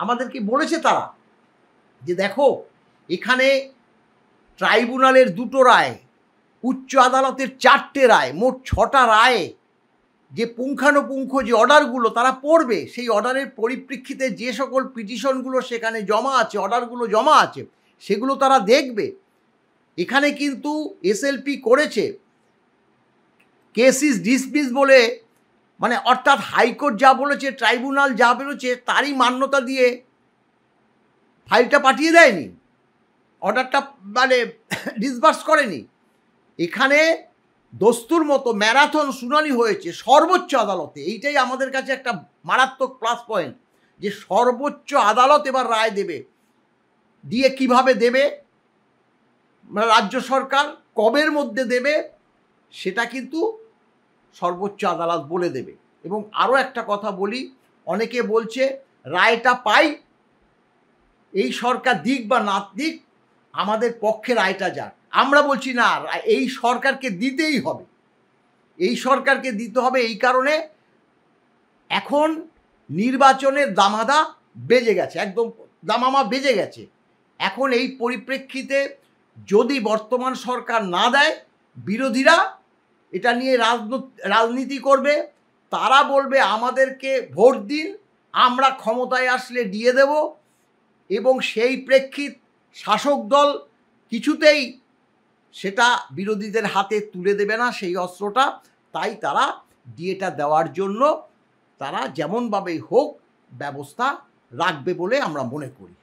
আমাদেরকে বলেছে তারা যে দেখো এখানে ট্রাইব্যুনালের 2টো রায়, উচ্চ আদালতের 4টে রায়, মোট 6টা রায়ে যে পুঙ্খানুপুঙ্খ যে অর্ডারগুলো তারা পড়বে, সেই অর্ডারের পরিপ্রেক্ষিতে যে সকল পিটিশনগুলো সেখানে জমা আছে, অর্ডারগুলো জমা আছে, সেগুলো তারা দেখবে। এখানে কিন্তু এসএলপি করেছে কেস ইজ ডিসমিস বলে, মানে অর্থাৎ হাইকোর্ট যা বলেছে, ট্রাইব্যুনাল যা বলেছে তারই মান্যতা দিয়ে ফাইলটা পাঠিয়ে দেয়নি, অর্ডারটা মানে ডিসবার্স করেনি। এখানে দস্তুর মতো ম্যারাথন শুনানি হয়েছে সর্বোচ্চ আদালতে। এইটাই আমাদের কাছে একটা মারাত্মক প্লাস পয়েন্ট, যে সর্বোচ্চ আদালত এবার রায় দেবে। দিয়ে কিভাবে দেবে, রাজ্য সরকার কবের মধ্যে দেবে, সেটা কিন্তু সর্বোচ্চ আদালত বলে দেবে। এবং আরও একটা কথা বলি, অনেকে বলছে রায়টা পাই, এই সরকার দিক বা না দিক, আমাদের পক্ষে রায়টা যাক। আমরা বলছি না, এই সরকারকে দিতেই হবে, এই সরকারকে দিতে হবে। এই কারণে এখন নির্বাচনের দামাদা বেজে গেছে, একদম দামামা বেজে গেছে। এখন এই পরিপ্রেক্ষিতে যদি বর্তমান সরকার না দেয়, বিরোধীরা এটা নিয়ে রাজনীতি করবে। তারা বলবে আমাদেরকে ভোট দিন, আমরা ক্ষমতায় আসলে দিয়ে দেব। এবং সেই প্রেক্ষিত শাসক দল কিছুতেই সেটা বিরোধীদের হাতে তুলে দেবে না সেই অস্ত্রটা। তাই তারা ডিএটা দেওয়ার জন্য তারা যেমনভাবেই হোক ব্যবস্থা রাখবে বলে আমরা মনে করি।